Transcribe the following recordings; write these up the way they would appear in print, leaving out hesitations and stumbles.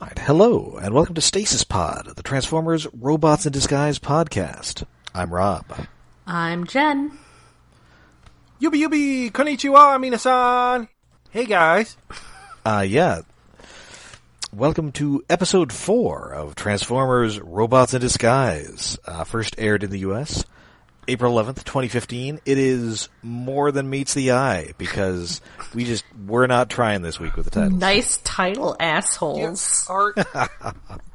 All right, hello, and welcome to Stasis Pod, the Transformers Robots in Disguise podcast. I'm Rob. I'm Jen. Yubi, konnichiwa, minasan. Hey, guys. Yeah. Welcome to episode 4 of Transformers Robots in Disguise. First aired in the U.S., April 11th, 2015. It is more than meets the eye, because we're not trying this week with the titles. Nice title, assholes.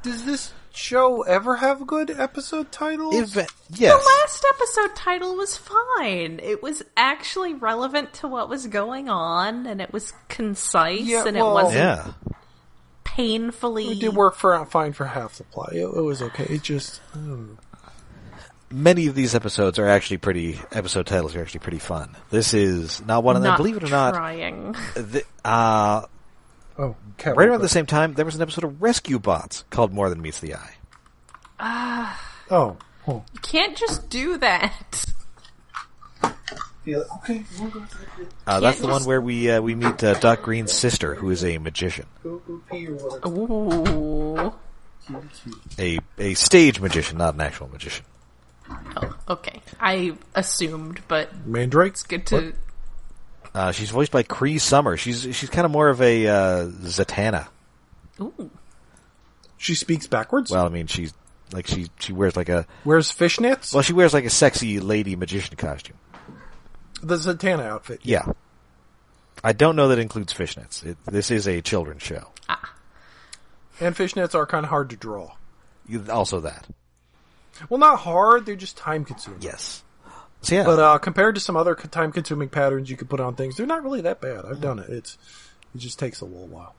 Does this show ever have good episode titles? Yes. The last episode title was fine. It was actually relevant to what was going on, and it was concise, and it wasn't painfully... It did work fine for half the plot. It was okay. It just... Many of these episode titles are actually pretty fun. This is not one of them. Believe it or not, trying. Right around the same time, there was an episode of Rescue Bots called More Than Meets the Eye. You can't just do that. Okay. That's the one where we meet Doc Green's sister, who is a magician. Ooh. A stage magician, not an actual magician. Oh, okay. I assumed, but Mandrake? It's good to... She's voiced by Cree Summer. She's kind of more of a Zatanna. Ooh. She speaks backwards? Well, I mean, she wears like a... Wears fishnets? Well, she wears like a sexy lady magician costume. The Zatanna outfit. Yeah. I don't know that includes fishnets. This is a children's show. And fishnets are kind of hard to draw. Also that. Well, not hard, they're just time-consuming. Yes. So, yeah. But compared to some other time-consuming patterns you could put on things, they're not really that bad. I've done it. It just takes a little while.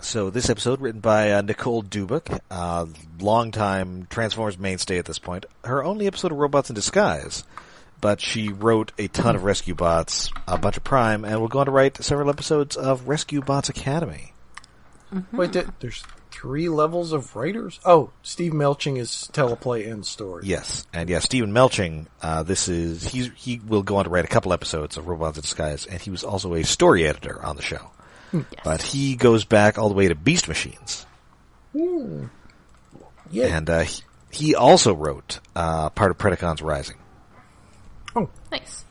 So this episode, written by Nicole Dubik, longtime Transformers mainstay at this point. Her only episode of Robots in Disguise, but she wrote a ton of Rescue Bots, a bunch of Prime, and will go on to write several episodes of Rescue Bots Academy. Mm-hmm. Wait, there's 3 levels of writers? Oh, Steve Melching is teleplay and story. Yes, and Stephen Melching, he will go on to write a couple episodes of Robots in Disguise, and he was also a story editor on the show. Yes. But he goes back all the way to Beast Machines. Yeah. And he also wrote part of Predacons Rising. Oh, nice.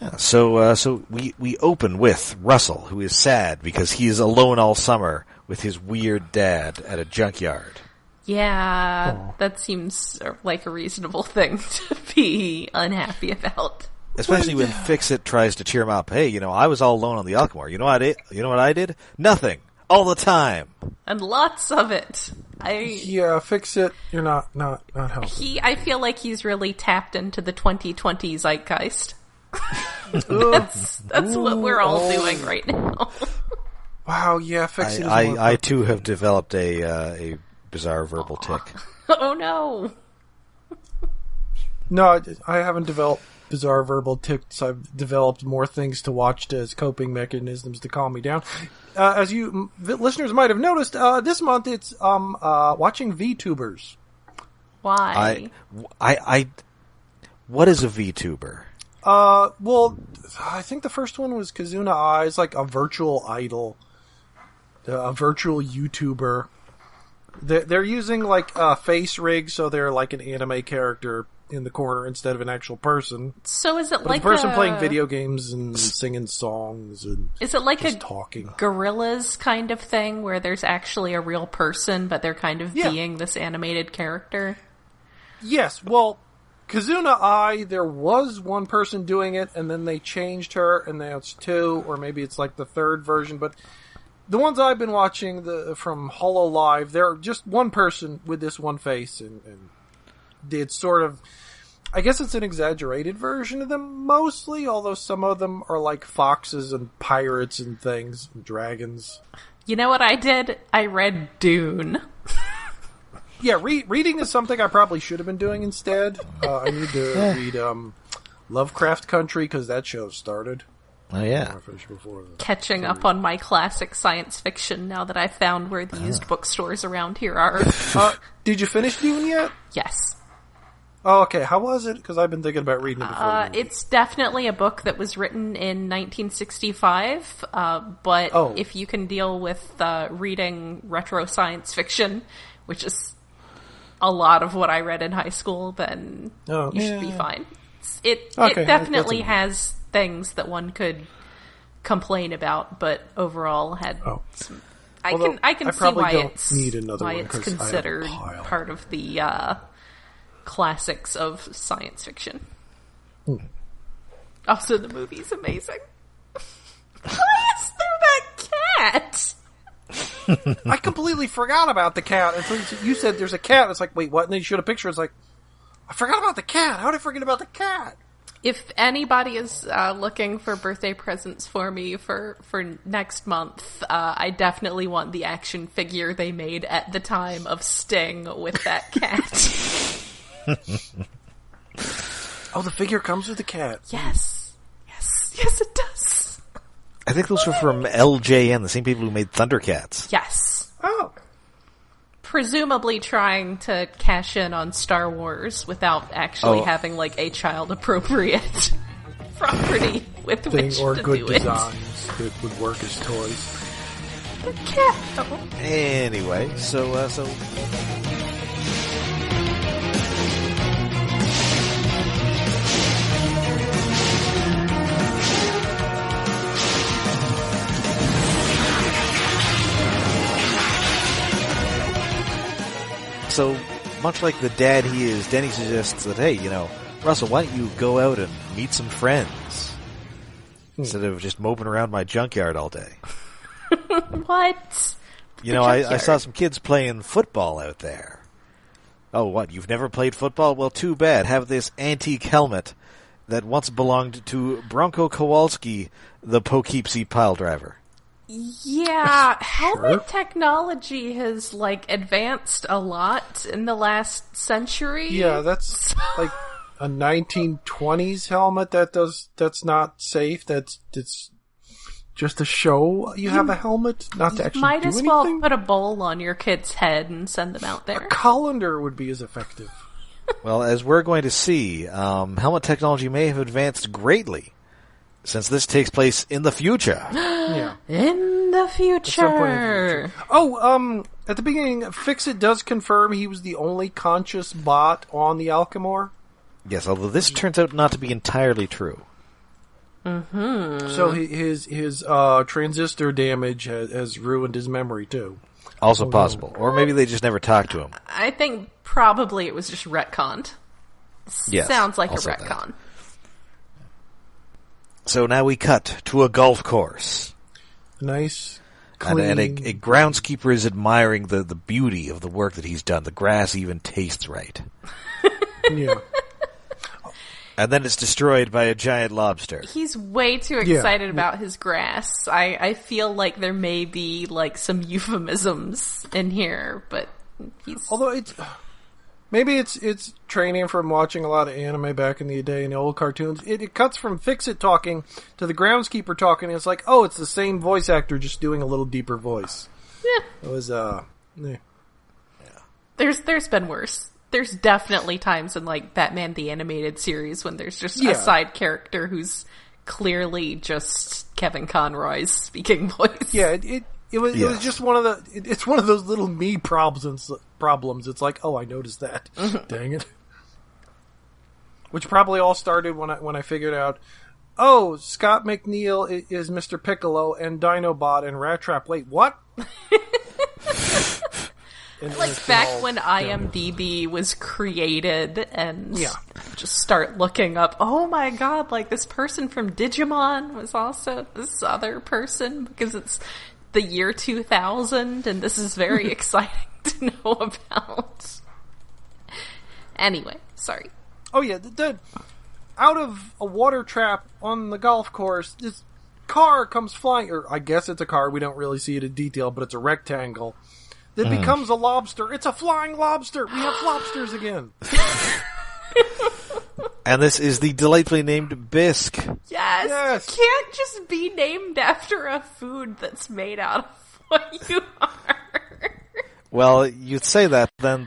Yeah, so we open with Russell, who is sad because he is alone all summer with his weird dad at a junkyard. Yeah, that seems like a reasonable thing to be unhappy about. Especially when Fixit tries to cheer him up. Hey, I was all alone on the Alchemore. You know what I did? Nothing. All the time. And lots of it. Fixit. You're not helping. I feel like he's really tapped into the 2020 zeitgeist. That's what we're all doing right now. Wow, yeah, Fixit. I too have developed a bizarre verbal tick. Oh no! No, I haven't developed bizarre verbal ticks. I've developed more things to watch as coping mechanisms to calm me down. As you listeners might have noticed, this month it's watching VTubers. Why? What is a VTuber? Well, I think the first one was Kazuna Eyes, like a virtual idol, a virtual YouTuber. They're using like a face rig, so they're like an anime character in the corner instead of an actual person. So is it like a person playing video games and singing songs and is it like just talking? Gorillas kind of thing where there's actually a real person, but they're kind of being this animated character? Yes. Well, Kazuna Eye, there was one person doing it, and then they changed her, and now it's 2, or maybe it's like the 3rd version, but the ones I've been watching from HoloLive, they're just one person with this one face, and did sort of... I guess it's an exaggerated version of them, mostly, although some of them are like foxes and pirates and things, and dragons. You know what I did? I read Dune. Yeah, reading is something I probably should have been doing instead. I need to read Lovecraft Country, because that show started. Oh, yeah. Catching up on my classic science fiction now that I've found where the used bookstores around here are. Did you finish Dune yet? Yes. Oh, okay. How was it? Because I've been thinking about reading it before. It's definitely a book that was written in 1965, but if you can deal with reading retro science fiction, which is a lot of what I read in high school, then you should be fine. It definitely has things that one could complain about, but overall had some... I can see why it's considered part of the classics of science fiction. Also, the movie's amazing. Why is there that cat? I completely forgot about the cat until you said there's a cat. It's like, wait, what? And then you showed a picture. It's like, I forgot about the cat. How did I forget about the cat? If anybody is looking for birthday presents for me for next month, I definitely want the action figure they made at the time of Sting with that cat. Oh, the figure comes with the cat. Yes, it does. I think those were from LJN, the same people who made Thundercats. Yes. Oh. Presumably trying to cash in on Star Wars without actually having, like, a child-appropriate property with which to do it. Or good designs that would work as toys. The cat, though. Anyway, so... So, much like the dad he is, Denny suggests that, hey, Russell, why don't you go out and meet some friends? Instead of just moping around my junkyard all day. What? I saw some kids playing football out there. Oh, what? You've never played football? Well, too bad. Have this antique helmet that once belonged to Bronco Kowalski, the Poughkeepsie pile driver. Yeah, helmet technology has, advanced a lot in the last century. Yeah, that's like a 1920s helmet that's not safe. It's just to show you have a helmet, not to actually do anything. Might as well put a bowl on your kid's head and send them out there. A colander would be as effective. Well, as we're going to see, helmet technology may have advanced greatly. Since this takes place in the future. Yeah. In the future. At some point in the future. Oh, at the beginning, Fixit does confirm he was the only conscious bot on the Alchemor. Yes, although this turns out not to be entirely true. Mm-hmm. So his transistor damage has ruined his memory, too. Also possible. No. Or maybe they just never talked to him. I think probably it was just retconned. Yes, sounds like a retcon. That. So now we cut to a golf course. Nice, clean. And a groundskeeper is admiring the beauty of the work that he's done. The grass even tastes right. Yeah. And then it's destroyed by a giant lobster. He's way too excited about his grass. I feel like there may be, some euphemisms in here, but he's... Although maybe it's training from watching a lot of anime back in the day and the old cartoons. It cuts from Fixit talking to the groundskeeper talking, and it's like, oh, it's the same voice actor just doing a little deeper voice. Yeah. It was, Yeah. There's been worse. There's definitely times in, Batman the Animated Series when there's just a side character who's clearly just Kevin Conroy's speaking voice. Yeah, it was just one of it's one of those little me problems. It's like, oh, I noticed that. Dang it. Which probably all started when I figured out, oh, Scott McNeil is Mr. Piccolo and Dinobot and Rat Trap. Wait, what? And back when IMDb was created and just start looking up, oh my god, this person from Digimon was also this other person because it's the year 2000 and this is very exciting to know about. Anyway, sorry. Oh yeah, out of a water trap on the golf course, this car comes flying, or I guess it's a car, we don't really see it in detail, but it's a rectangle. That becomes a lobster. It's a flying lobster. We have lobsters again. And this is the delightfully named Bisque. Yes. Can't just be named after a food that's made out of what you are. Well, you'd say that, then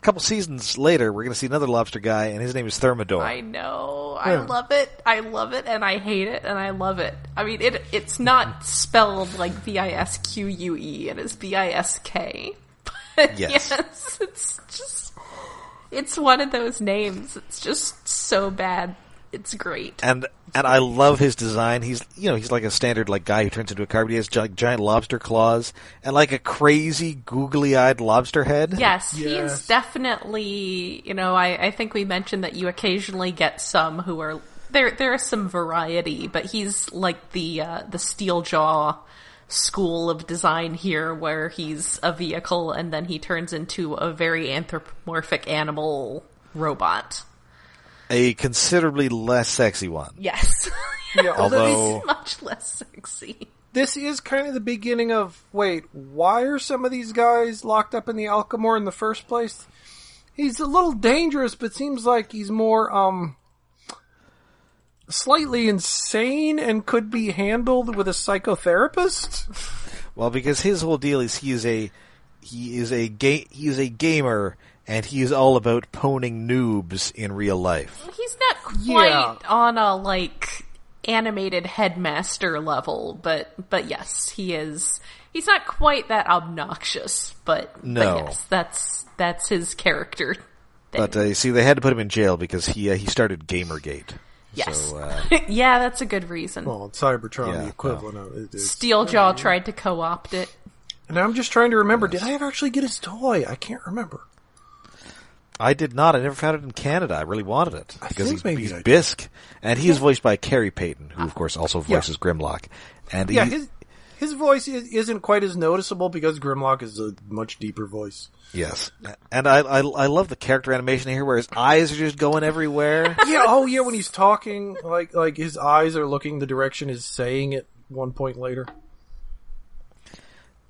couple seasons later, we're going to see another lobster guy, and his name is Thermidor. I know. I love it. I love it, and I hate it, and I love it. I mean, it's not spelled like Visque, it is Bisk. But yes, it's just... It's one of those names. It's just so bad. It's great. And I love his design. He's like a standard like guy who turns into a car, but he has giant lobster claws and like a crazy googly-eyed lobster head. Yes, he's definitely, I think we mentioned that you occasionally get some who are there is some variety, but he's like the steel jaw school of design here, where he's a vehicle and then he turns into a very anthropomorphic animal robot. A considerably less sexy one. Yes. Yeah, although he's much less sexy. This is kind of the beginning of, wait, why are some of these guys locked up in the Alchemore in the first place? He's a little dangerous, but seems like he's more, slightly insane and could be handled with a psychotherapist? Well, because his whole deal is he is a gamer, and he is all about poning noobs in real life. He's not quite on a like animated headmaster level, but yes, he is. He's not quite that obnoxious, but yes, that's his character thing. But you see, they had to put him in jail because he started Gamergate. Yes. So, yeah, that's a good reason. Well, Cybertron, the equivalent of it. Steeljaw tried to co-opt it. And I'm just trying to remember, did I ever actually get his toy? I can't remember. I did not. I never found it in Canada. I really wanted it. Because he's Bisk. And he is voiced by Carrie Payton, who, of course, also voices Grimlock. And his voice isn't quite as noticeable because Grimlock is a much deeper voice. Yes. And I love the character animation here where his eyes are just going everywhere. When he's talking, like his eyes are looking the direction he's saying it one point later.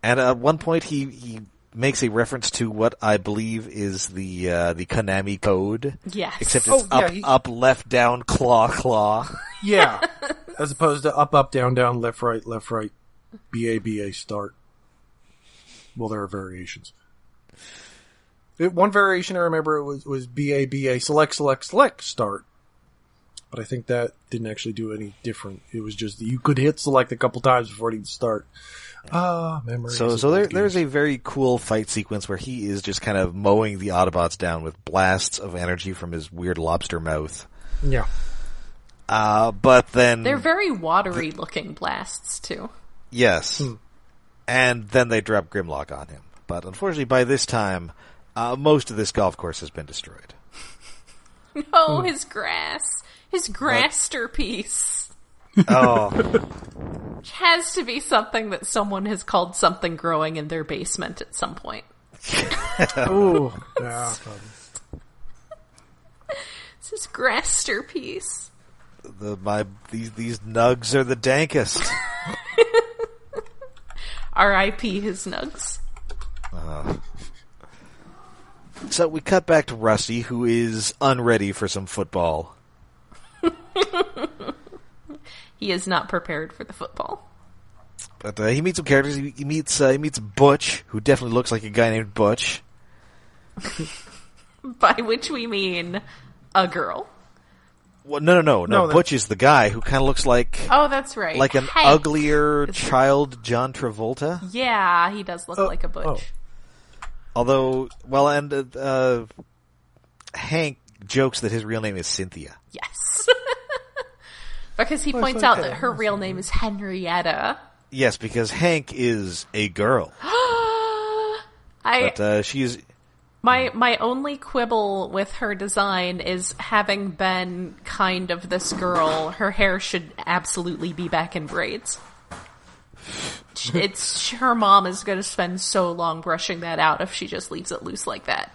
And at one point he makes a reference to what I believe is the Konami code. Yes. Except it's up, left, down, claw. Yeah. As opposed to up, down, left, right, BA, start. Well, there are variations. One variation I remember was BA, select, start. But I think that didn't actually do any different. It was just that you could hit select a couple times before it would start. Memories. So there's a very cool fight sequence where he is just kind of mowing the Autobots down with blasts of energy from his weird lobster mouth. Yeah. But then... They're very watery looking blasts, too. Yes. And then they drop Grimlock on him. But unfortunately, by this time, most of this golf course has been destroyed. No, his grass. His grassterpiece. Oh. Which has to be something that someone has called something growing in their basement at some point. Ooh. Yeah. It's his grassterpiece. These nugs are the dankest. R.I.P. his nugs. So we cut back to Rusty, who is unready for some football. He is not prepared for the football. But he meets some characters. He meets Butch, who definitely looks like a guy named Butch. By which we mean a girl. Well, no. Butch is the guy who kind of looks like... Oh, that's right. Like an uglier child John Travolta. Yeah, he does look like a Butch. Oh. Although, Hank jokes that his real name is Cynthia. Yes. Because he points out that her real name is Henrietta. Yes, because Hank is a girl. She's... My only quibble with her design is, having been kind of this girl, her hair should absolutely be back in braids. Her mom is going to spend so long brushing that out if she just leaves it loose like that.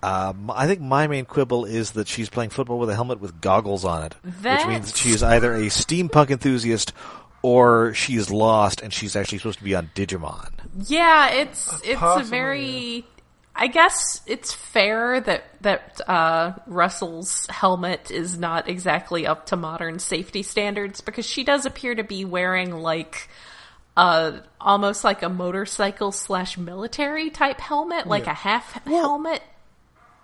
I think my main quibble is that she's playing football with a helmet with goggles on it, which means she is either a steampunk enthusiast or she's lost and she's actually supposed to be on Digimon. Yeah, it's a very... I guess it's fair that Russell's helmet is not exactly up to modern safety standards, because she does appear to be wearing like almost like a motorcycle / military type helmet, like a half helmet.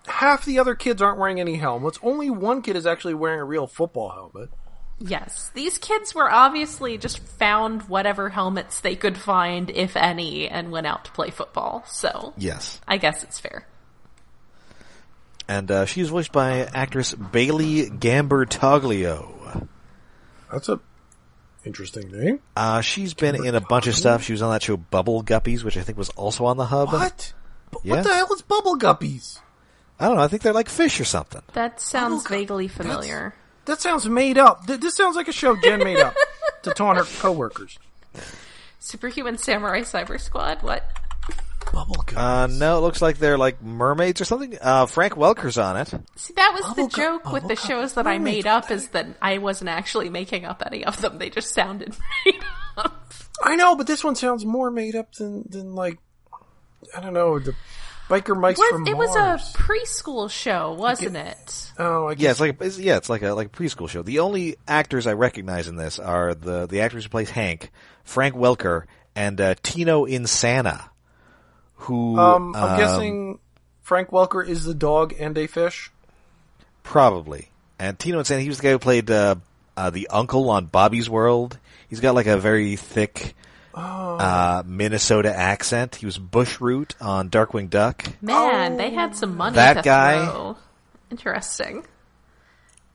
Half the other kids aren't wearing any helmets. Only one kid is actually wearing a real football helmet. Yes. These kids were obviously just found whatever helmets they could find, if any, and went out to play football. So, yes, I guess it's fair. And she's voiced by actress Bailey Gambertoglio. That's a interesting name. She's been in a bunch of stuff. She was on that show Bubble Guppies, which I think was also on the Hub. What? Yeah. What the hell is Bubble Guppies? I don't know. I think they're like fish or something. That sounds vaguely familiar. That sounds made up. This sounds like a show Jen made up to taunt her coworkers. Superhuman Samurai Cyber Squad? What? Bubble Guppies. No, it looks like they're like mermaids or something. Frank Welker's on it. See, that was the joke with the shows that I made up, is that I wasn't actually making up any of them. They just sounded made up. I know, but this one sounds more made up than like, I don't know, the Biker Mice from Mars. It was a preschool show, wasn't it? Oh, I guess. Yeah, it's like a preschool show. The only actors I recognize in this are the actors who plays Hank, Frank Welker, and Tino Insana. Who I'm guessing Frank Welker is the dog and a fish? Probably. And Tino Insana, he was the guy who played the uncle on Bobby's World. He's got like a very thick Minnesota accent. He was Bushroot on Darkwing Duck. Man, they had some money that to guy. throw. Interesting.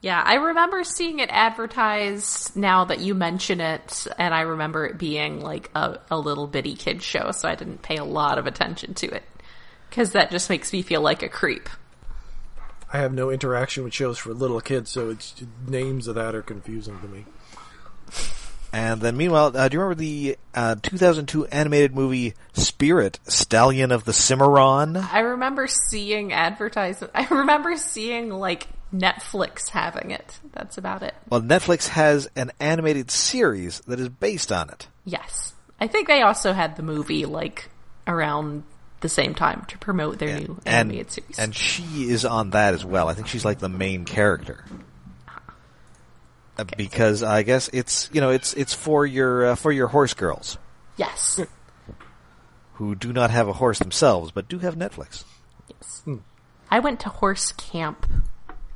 Yeah, I remember seeing it advertised now that you mention it, and I remember it being like a little bitty kid show, so I didn't pay a lot of attention to it. Because that just makes me feel like a creep. I have no interaction with shows for little kids, so names of that are confusing to me. And then meanwhile, do you remember the 2002 animated movie Spirit, Stallion of the Cimarron? I remember seeing advertisements. I remember seeing, like, Netflix having it. That's about it. Well, Netflix has an animated series that is based on it. Yes. I think they also had the movie, like, around the same time to promote their new animated series. And she is on that as well. I think she's like the main character. Okay. Because I guess it's for your horse girls. Yes. Who do not have a horse themselves, but do have Netflix. Yes. I went to horse camp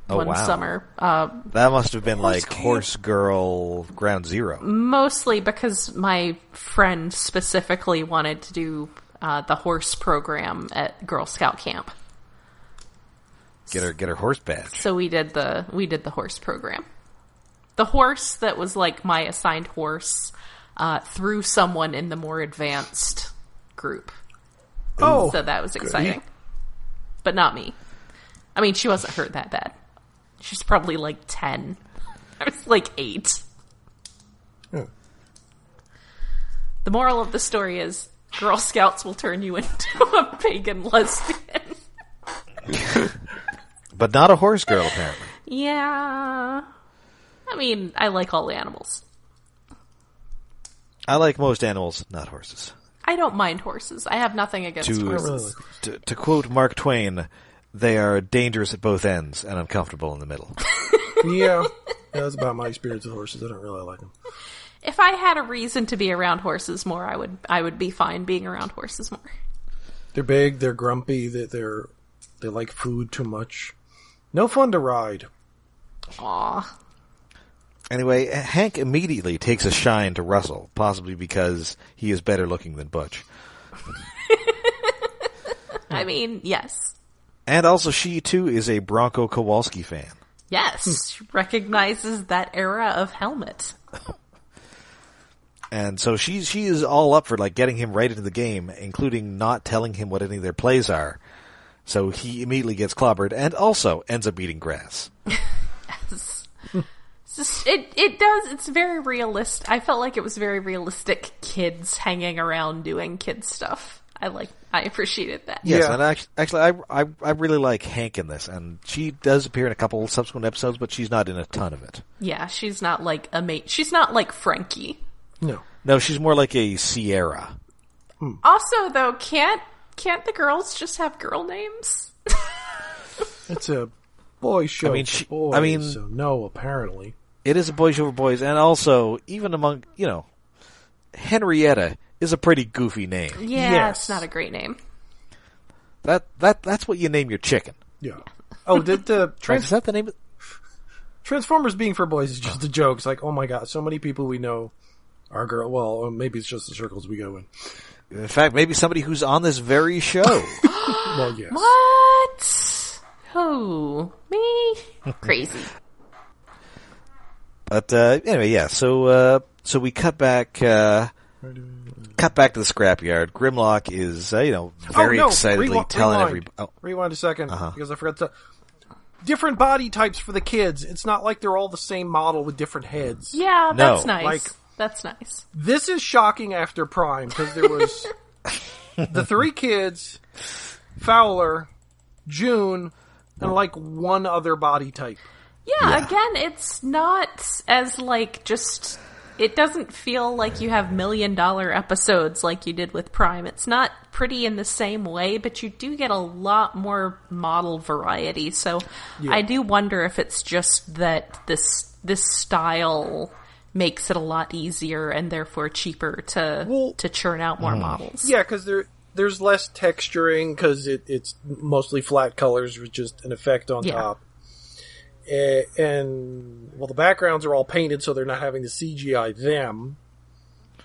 one summer. That must have been like camp. Horse girl ground zero. Mostly because my friend specifically wanted to do the horse program at Girl Scout camp. Get her horse badge. So we did the horse program. The horse that was like my assigned horse through someone in the more advanced group. Oh, so that was exciting. But not me. I mean, she wasn't hurt that bad. She's probably like 10. I was like 8. The moral of the story is Girl Scouts will turn you into a pagan lesbian. But not a horse girl, apparently. Yeah. I mean, I like all animals. I like most animals, not horses. I don't mind horses. I have nothing against horses. To quote Mark Twain, they are dangerous at both ends and uncomfortable in the middle. Yeah, that's about my experience with horses. I don't really like them. If I had a reason to be around horses more, I would be fine being around horses more. They're big, they're grumpy, they like food too much. No fun to ride. Aw. Anyway, Hank immediately takes a shine to Russell, possibly because he is better looking than Butch. I mean, yes. And also, she too is a Bronco Kowalski fan. Yes, she recognizes that era of helmet. And so she is all up for like getting him right into the game, including not telling him what any of their plays are. So he immediately gets clobbered and also ends up eating grass. Yes. It's very realistic. I felt like it was very realistic kids hanging around doing kid stuff. I appreciated that. Yes, yeah. And actually, I really like Hank in this, and she does appear in a couple subsequent episodes, but she's not in a ton of it. Yeah, she's not like she's not like Frankie. No, she's more like a Sierra. Also, though, can't the girls just have girl names? It's a boy show. So no, apparently. It is a boy show for boys, and also, even among, Henrietta is a pretty goofy name. Yeah, it's not a great name. That's what you name your chicken. Yeah. Oh, is that the name? Transformers being for boys is just a joke. It's like, oh my god, so many people we know are girl. Well, maybe it's just the circles we go in. In fact, maybe somebody who's on this very show. Well, yes. What? Who? Me? Crazy. But anyway, yeah. So we cut back to the scrapyard. Grimlock is very excitedly telling everybody. Oh. Rewind a second because I forgot to. Different body types for the kids. It's not like they're all the same model with different heads. Yeah, that's nice. That's nice. This is shocking after Prime because there was the 3 kids, Fowler, June, and one other body type. Yeah, again, it's not as just... It doesn't feel like you have $1 million episodes like you did with Prime. It's not pretty in the same way, but you do get a lot more model variety. So I do wonder if it's just that this style makes it a lot easier and therefore cheaper to churn out more models. Yeah, because there's less texturing because it's mostly flat colors with just an effect on top. And the backgrounds are all painted, so they're not having to CGI them.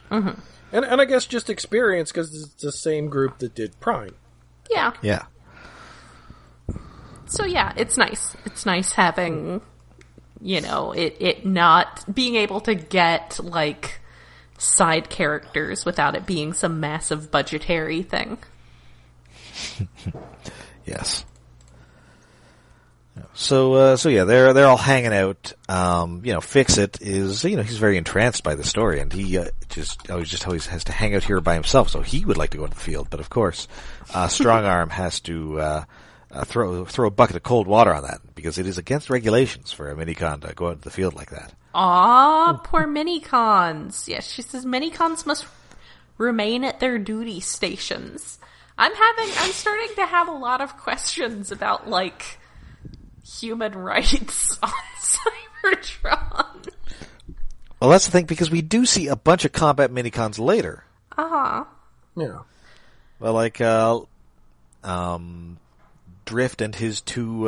Mm-hmm. And I guess just experience because it's the same group that did Prime. Yeah. Yeah. So yeah, it's nice. It's nice having, it not being able to get side characters without it being some massive budgetary thing. Yes. So yeah, they're all hanging out. Fixit is, he's very entranced by the story, and he always has to hang out here by himself. So he would like to go into the field, but of course, Strongarm has to throw a bucket of cold water on that because it is against regulations for a minicon to go out into the field like that. Aw, poor minicons. Yes, she says minicons must remain at their duty stations. I'm starting to have a lot of questions about human rights on Cybertron. Well, that's the thing, because we do see a bunch of combat minicons later. Uh-huh. Yeah. Well, Drift and his two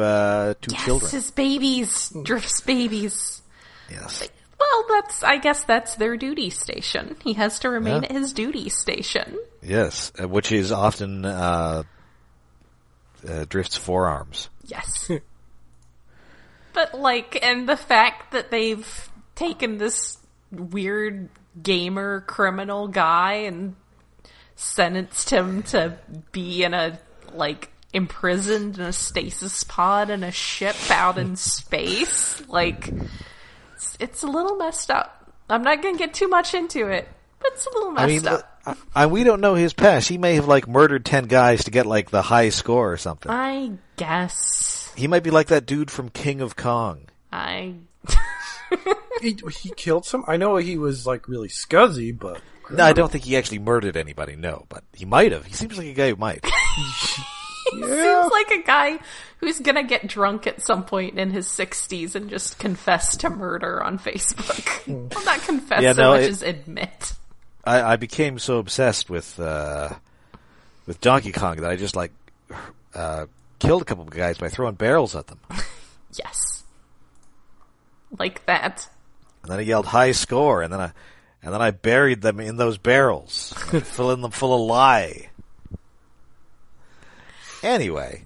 children. His babies. Drift's babies. Yes. Well, I guess that's their duty station. He has to remain at his duty station. Yes, which is often Drift's forearms. Yes. But, and the fact that they've taken this weird gamer criminal guy and sentenced him to be in a, imprisoned in a stasis pod in a ship out in space, it's a little messed up. I'm not gonna get too much into it, but it's a little messed up. We don't know his past. He may have, murdered 10 guys to get, the high score or something. I guess. He might be like that dude from King of Kong. He killed some? I know he was, really scuzzy, but... No, I don't think he actually murdered anybody, no. But he might have. He seems like a guy who might. He seems like a guy who's gonna get drunk at some point in his 60s and just confess to murder on Facebook. Well, not confess so much as admit. I became so obsessed with Donkey Kong that I just, killed a couple of guys by throwing barrels at them. Yes. Like that. And then I yelled high score, and then I buried them in those barrels, filling them full of lye. Anyway,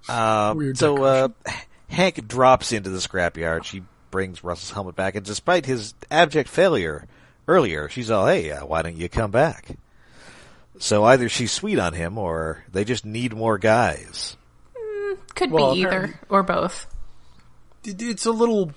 Hank drops into the scrapyard. She brings Russell's helmet back, and despite his abject failure earlier, she's all, "Hey, why don't you come back?" So either she's sweet on him, or they just need more guys. Could be either, or both. It's a little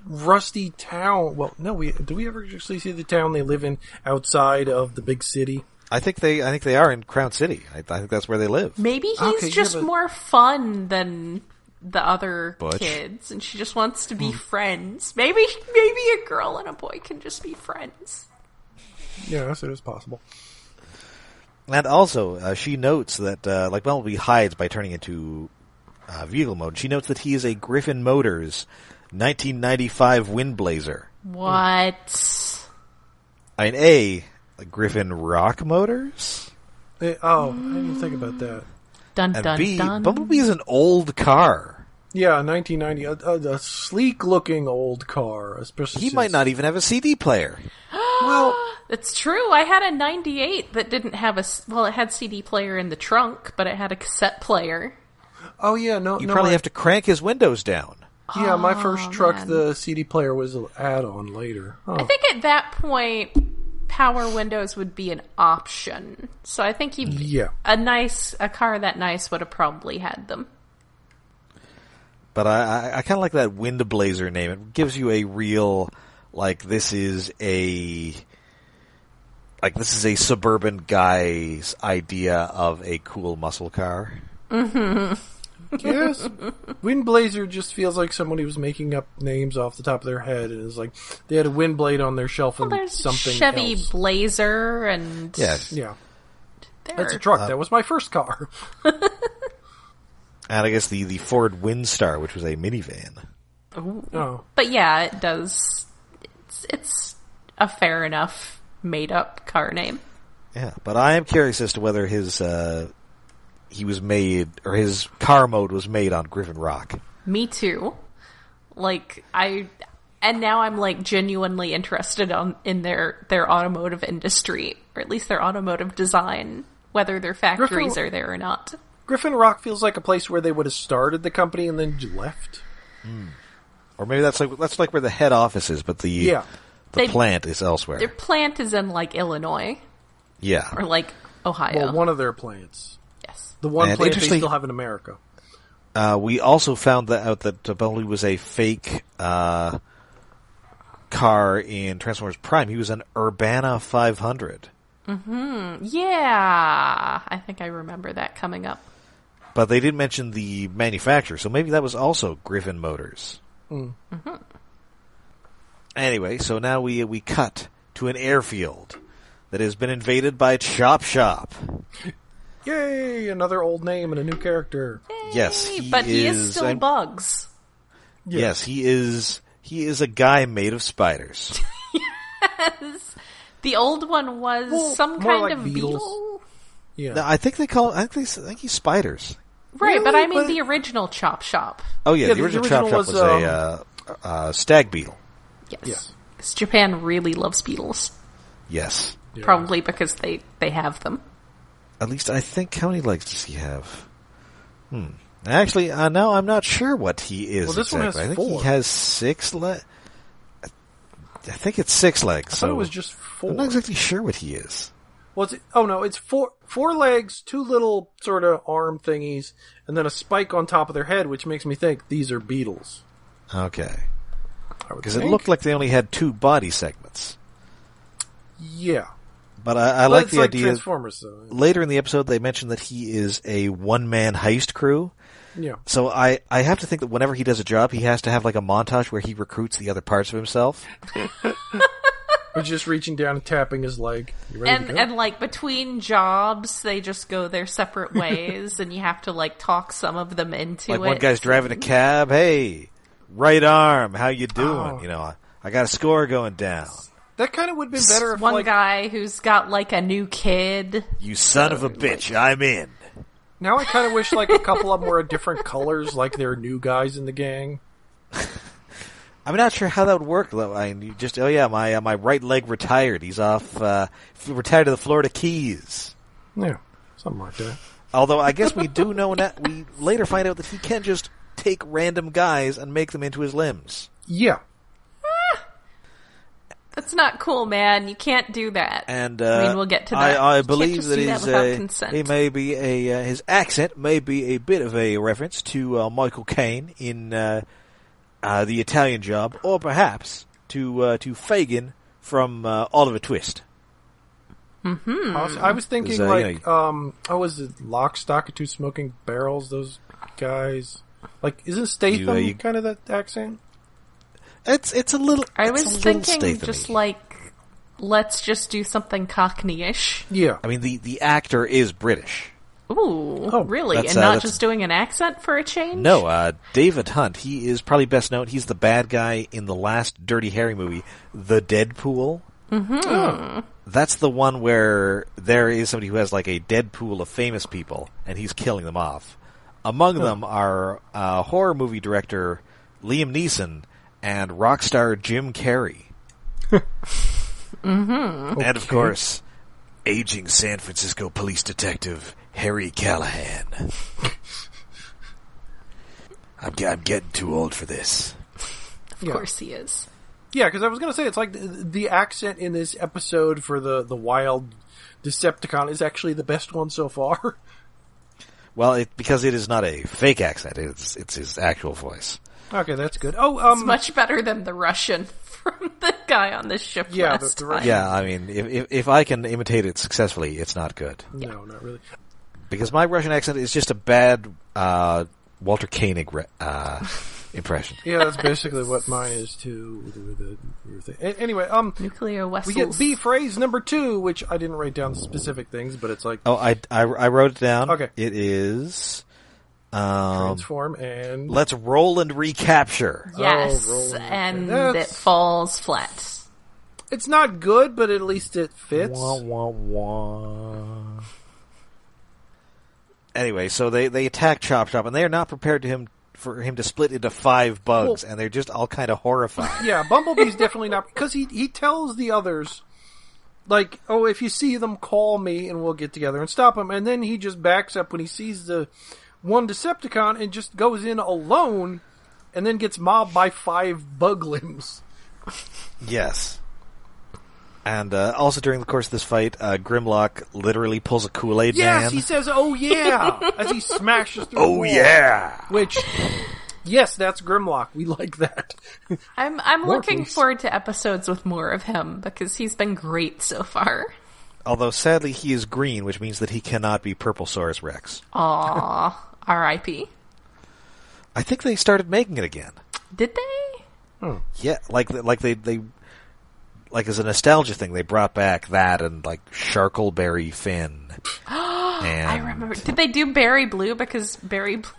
rusty town. Well, no, do we ever actually see the town they live in outside of the big city? I think they are in Crown City. I think that's where they live. Maybe he's more fun than the other kids, and she just wants to be friends. Maybe a girl and a boy can just be friends. Yes, it is possible. And also, she notes that, Bumblebee hides by turning into vehicle mode. She notes that he is a Griffin Motors 1995 Windblazer. What? I mean, Griffin Rock Motors. I didn't even think about that. Dun, And dun, B, dun. Bumblebee is an old car. Yeah, 1990, a sleek-looking old car, especially. He might not even have a CD player. Well, It's true. I had a 98 that didn't have it had CD player in the trunk, but it had a cassette player. oh yeah, You probably have to crank his windows down. Yeah, my first truck, man. the CD player was an add-on later. I think at that point, power windows would be an option. So I think a car that nice would have probably had them. But I kind of like that Windblazer name. It gives you a real, this is a suburban guy's idea of a cool muscle car. Mm-hmm. Yes. Windblazer just feels like somebody was making up names off the top of their head, and it's like they had a wind blade on their shelf and There's something Chevy else. Blazer and... Yeah. That's a truck. That was my first car. And I guess the Ford Windstar, which was a minivan. Oh. But yeah, it does... It's a fair enough made-up car name. Yeah, but I am curious as to whether his car mode was made on Griffin Rock. Me too. And now I'm genuinely interested in their automotive industry, or at least their automotive desigin, whether their factories are there or not. Griffin Rock feels like a place where they would have started the company and then left. Or maybe that's where the head office is, but the plant is elsewhere. Their plant is in Illinois. Yeah. Or Ohio. Well, one of their plants. Yes. The one And plant they interesting- still have in America. We also found out that Bumblebee was a fake car in Transformers Prime. He was an Urbana 500. Mm-hmm. Yeah. I think I remember that coming up. But they didn't mention the manufacturer, so maybe that was also Griffin Motors. Mm-hmm. Anyway, so now we cut to an airfield that has been invaded by Chop Shop. Yay! Another old name and a new character. Yay, Yes, he is still Bugs. Yes, he is a guy made of spiders. Yes. The old one was some more kind like of beetles. beetle. Yeah. No, I think he's spiders. Right, Really? but I mean But- the original Chop Shop. Oh yeah, Yeah, the the original Chop original Shop was a stag beetle. Yes. Yeah. 'Cause Japan really loves beetles. Yes. Yeah. Probably because they have them. At least I think, how many legs does he have? Actually, now I'm not sure what he is Well, this one exactly. has I think 4. he has 6 legs. I think it's 6 legs. I thought it was just 4. I'm not exactly sure what he is. Well, it's four legs, 2 little sort of arm thingies, and then a spike on top of their head, which makes me think these are beetles. Okay. I would Because it think. looked like they only had 2 body segments. Yeah. But I But like it's the like idea. Transformers, though. Later in the episode, they mentioned that he is a one-man heist crew. Yeah. So I have to think that whenever he does a job, he has to have a montage where he recruits the other parts of himself. Or just reaching down and tapping his leg. You ready to go? And between jobs, they just go their separate ways, and you have to talk some of them into it. One guy's driving a cab. Hey, right arm, how you doing? Oh. I got a score going down. That kind of would have been better if One guy who's got a new kid. You son of a bitch, I'm in. Now I kind of wish a couple of them were different colors, like they're new guys in the gang. I'm not sure how that would work, though. My right leg retired. He's off, retired to the Florida Keys. Yeah, something like that. Although I guess we do know that we later find out that he can just take random guys and make them into his limbs. Yeah. That's not cool, man. You can't do that. And I mean, we'll get to that. I You can't believe just that do that without consent. he may be his accent may be a bit of a reference to Michael Caine in The Italian Job, or perhaps to Fagin from Oliver Twist. Mm-hmm. I was thinking was it Lock, Stock, and Two Smoking Barrels? Those guys, isn't Statham kind of that accent? It's a little. I was thinking Statham-y. just let's just do something Cockney-ish. Yeah. I mean, the actor is British. Ooh, really? That's, And not that's- just doing an accent for a change? No, David Hunt. He is probably best known. He's the bad guy in the last Dirty Harry movie, The Deadpool. Mm-hmm. Oh. That's the one where there is somebody who has like a dead pool of famous people, and he's killing them off. Among them are horror movie director Liam Neeson and rock star Jim Carrey. Mm-hmm. And, of course, aging San Francisco police detective Harry Callahan. I'm getting too old for this. Of course he is. Yeah, because I was going to say, it's like the accent in this episode for the wild Decepticon is actually the best one so far. Well, because it is not a fake accent, it's his actual voice. Okay, that's good. It's much better than the Russian from the guy on the ship last time. Yeah, I mean, if I can imitate it successfully, it's not good. No, not really. Because my Russian accent is just a bad Walter Koenig impression. Yeah, that's basically what mine is too. Anyway, nuclear vessels. We get B phrase number 2, which I didn't write down specific things, but it's like... Oh, I wrote it down. Okay. It is... transform and... Let's roll and recapture. Yes, and it falls flat. It's not good, but at least it fits. Wah, wah, wah. Anyway, so they attack Chop Chop, and they are not prepared for him to split into 5 bugs, and they're just all kind of horrified. Yeah, Bumblebee's definitely not, because he tells the others, like, oh, if you see them, call me, and we'll get together and stop them, and then he just backs up when he sees the one Decepticon and just goes in alone, and then gets mobbed by 5 bug limbs. Yes. And also during the course of this fight, Grimlock literally pulls a Kool-Aid Man. Yes, he says, oh yeah, as he smashes through the wall. Yeah! Which, yes, that's Grimlock. We like that. I'm looking forward to episodes with more of him, because he's been great so far. Although, sadly, he is green, which means that he cannot be Purplesaurus Rex. Aww. R.I.P. I think they started making it again. Did they? Yeah, like they as a nostalgia thing, they brought back that and like Sharkleberry Finn. And... I remember. Did they do Berry Blue? Because Berry Blue,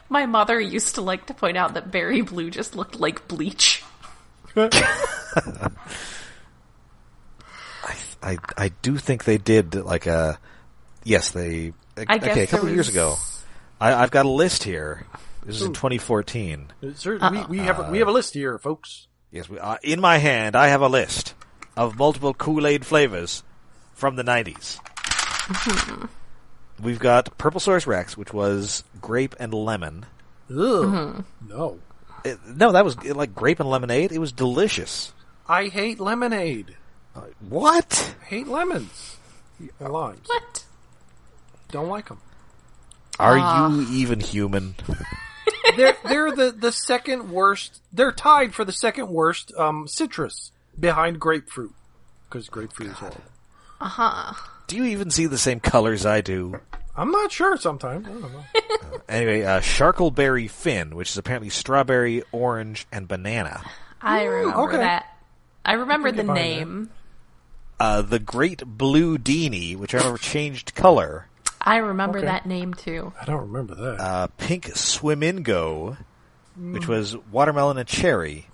my mother used to like to point out that Berry Blue just looked like bleach. I do think they did like a... Yes, they... Okay, a couple of years ago. I've got a list here. This is in 2014. We have a list here, folks. Yes, in my hand, I have a list of multiple Kool-Aid flavors from the 90s. We've got Purplesaurus Rex, which was grape and lemon. Ugh. No. No, that was like grape and lemonade. It was delicious. I hate lemonade. What? I hate lemons. And limes. What? Don't like them. Are you even human? They're the second worst. They're tied for the second worst citrus behind grapefruit, because grapefruit is horrible. Do you even see the same colors I do? I'm not sure. Sometimes I don't know. Anyway, Sharkleberry Finn, which is apparently strawberry, orange, and banana. I remember that. I remember the name. The Great Blue Denny, which I remember changed color. I remember that name too. I don't remember that. Pink Swimingo, which was watermelon and cherry,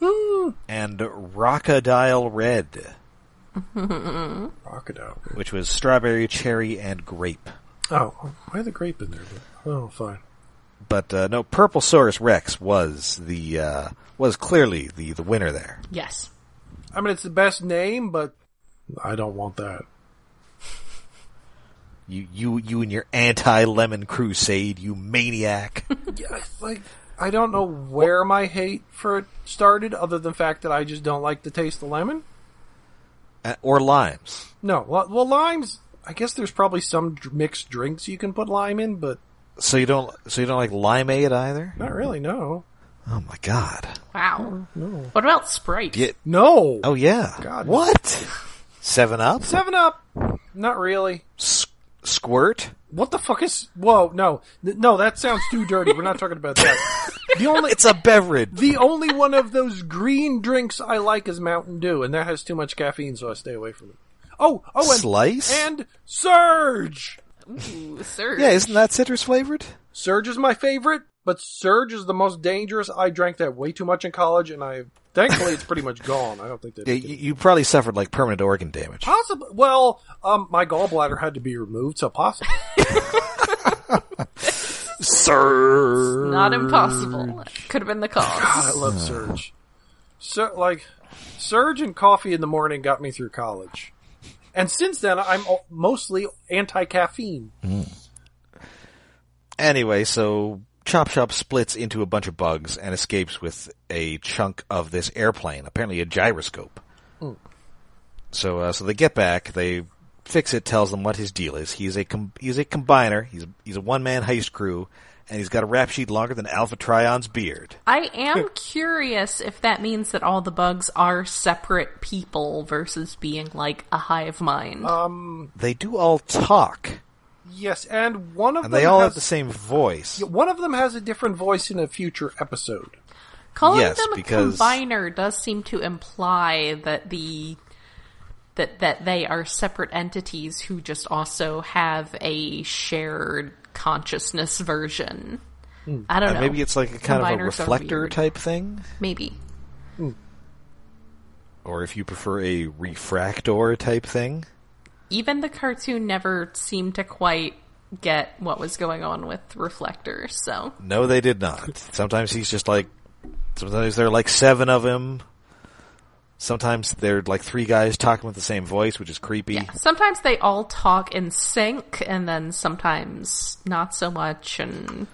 and Rockadile Red, Rockadile, which was strawberry, cherry, and grape. Oh, why the grape in there? Oh, fine. But no, Purplesaurus Rex was clearly the winner there. Yes. I mean, it's the best name, but I don't want that. You and your anti-lemon crusade, you maniac. Yeah, I don't know where my hate for it started, other than the fact that I just don't like the taste of lemon. Or limes. No, well, limes. I guess there's probably some mixed drinks you can put lime in, but so you don't like limeade either? Not really. No. Oh my god. Wow. No. What about Sprite? No. Oh yeah. God. What? 7-Up? 7-Up. Not really. Squirt? What the fuck is... Whoa, no. No, that sounds too dirty. We're not talking about that. It's a beverage. The only one of those green drinks I like is Mountain Dew, and that has too much caffeine, so I stay away from it. Oh, and... Slice? And Surge! Ooh, Surge. Yeah, isn't that citrus flavored? Surge is my favorite, But Surge is the most dangerous. I drank that way too much in college, and thankfully it's pretty much gone. I don't think that. Yeah, you probably suffered like permanent organ damage. Possibly. Well, my gallbladder had to be removed, so possibly. Surge. Not impossible. Could have been the cause. God, I love Surge. Surge and coffee in the morning got me through college. And since then, I'm mostly anti-caffeine. Anyway, so Chop Chop splits into a bunch of bugs and escapes with a chunk of this airplane, apparently a gyroscope. So they get back. Fixit tells them what his deal is. He's a combiner. He's a one-man heist crew, and he's got a rap sheet longer than Alpha Trion's beard. I am curious if that means that all the bugs are separate people versus being like a hive mind. They do all talk. Yes, and one of them they all have the same voice. One of them has a different voice in a future episode. Calling them a combiner does seem to imply that that they are separate entities who just also have a shared consciousness version. I don't know. Maybe it's like a kind of a reflector type thing? Maybe. Or if you prefer, a refractor type thing? Even the cartoon never seemed to quite get what was going on with reflectors, so... No, they did not. Sometimes he's just like... Sometimes there are like 7 of him. Sometimes they're like 3 guys talking with the same voice, which is creepy. Yeah. Sometimes they all talk in sync, and then sometimes not so much, and